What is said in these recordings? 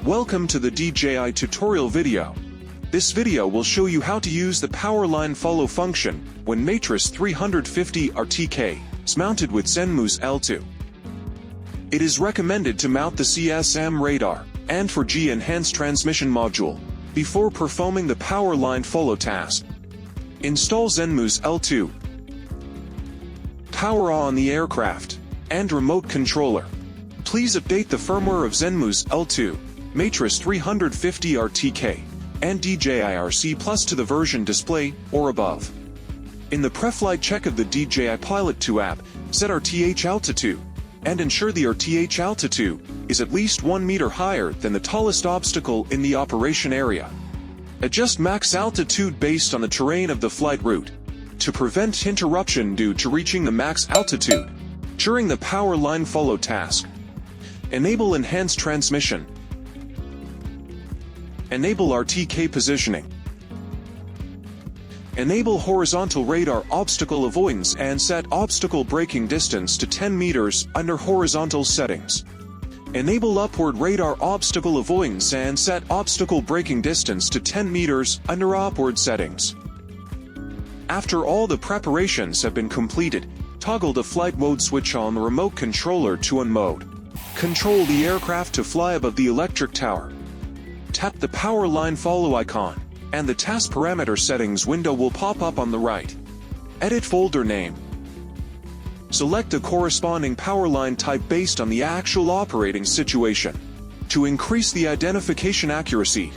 Welcome to the DJI tutorial video. This video will show you how to use the Powerline follow function when Matrice 350 RTK is mounted with Zenmuse L2. It is recommended to mount the CSM radar and 4G enhanced transmission module before performing the Powerline follow task. Install Zenmuse L2, power on the aircraft, and remote controller. Please update the firmware of Zenmuse L2, Matrice 350 RTK, and DJI RC Plus to the version display or above. In the Preflight check of the DJI Pilot 2 app, set RTH altitude, and ensure the RTH altitude is at least 1 meter higher than the tallest obstacle in the operation area. Adjust max altitude based on the terrain of the flight route, to prevent interruption due to reaching the max altitude during the Powerline follow task. Enable enhanced transmission. Enable RTK positioning. Enable horizontal radar obstacle avoidance and set obstacle braking distance to 10 meters under horizontal settings. Enable upward radar obstacle avoidance and set obstacle braking distance to 10 meters under upward settings. After all the preparations have been completed, toggle the flight mode switch on the remote controller to on mode. Control the aircraft to fly above the electric tower. Tap the Powerline follow icon, and the task parameter settings window will pop up on the right. Edit folder name. Select a corresponding Powerline type based on the actual operating situation to increase the identification accuracy.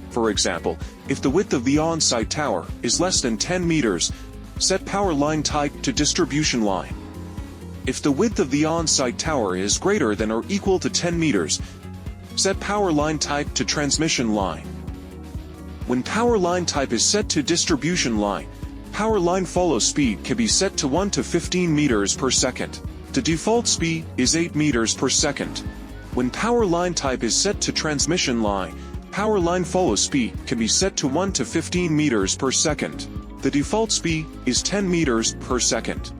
For example, if the width of the on-site tower is less than 10 meters, set Powerline type to distribution line. If the width of the on-site tower is greater than or equal to 10 meters, set Powerline type to transmission line. When Powerline type is set to distribution line, Powerline follow speed can be set to 1 to 15 meters per second. The default speed is 8 meters per second. When Powerline type is set to transmission line, Powerline follow speed can be set to 1 to 15 meters per second. The default speed is 10 meters per second.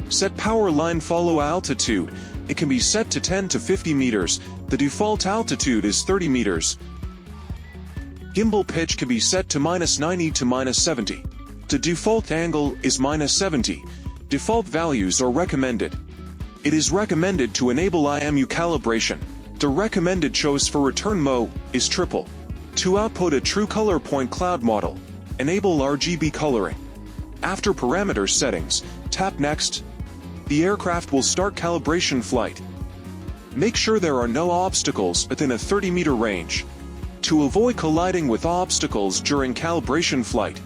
Set Powerline follow altitude. It can be set to 10 to 50 meters. The default altitude is 30 meters. Gimbal pitch can be set to -90 to -70. The default angle is -70. Default values are recommended. It is recommended to enable IMU calibration. The recommended choice for return mode is triple. To output a true color point cloud model, enable RGB coloring. After parameter settings, tap Next. The aircraft will start calibration flight. Make sure there are no obstacles within a 30-meter range. To avoid colliding with obstacles during calibration flight,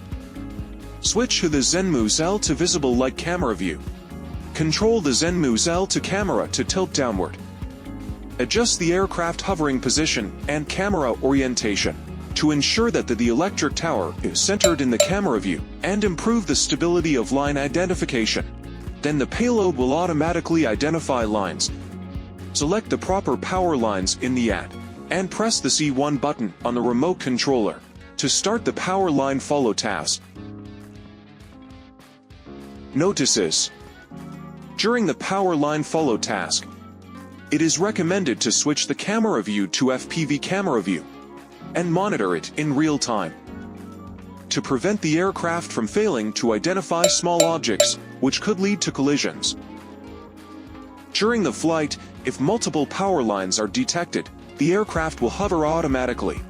switch to the Zenmuse L2 visible light camera view. Control the Zenmuse L2 camera to tilt downward. Adjust the aircraft hovering position and camera orientation to ensure that the electric tower is centered in the camera view and improve the stability of line identification. Then the payload will automatically identify lines. Select the proper power lines in the ad, and press the C1 button on the remote controller to start the Powerline follow task. Notices. During the Powerline follow task, it is recommended to switch the camera view to FPV camera view and monitor it in real time to prevent the aircraft from failing to identify small objects, which could lead to collisions. During the flight, if multiple power lines are detected, the aircraft will hover automatically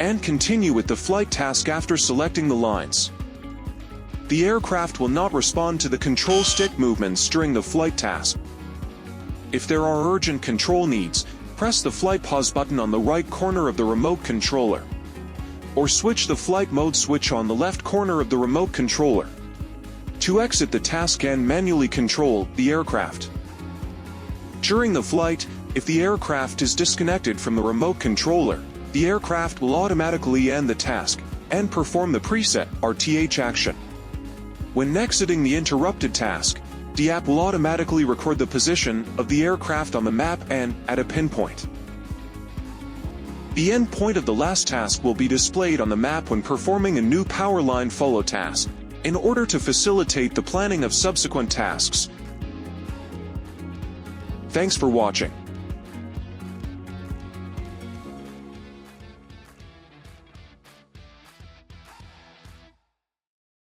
and continue with the flight task after selecting the lines. The aircraft will not respond to the control stick movements during the flight task. If there are urgent control needs, press the flight pause button on the right corner of the remote controller, or switch the flight mode switch on the left corner of the remote controller to exit the task and manually control the aircraft. During the flight, if the aircraft is disconnected from the remote controller, the aircraft will automatically end the task and perform the preset RTH action. When exiting the interrupted task, the app will automatically record the position of the aircraft on the map and at a pinpoint. The end point of the last task will be displayed on the map when performing a new Powerline follow task, in order to facilitate the planning of subsequent tasks. Thanks for watching.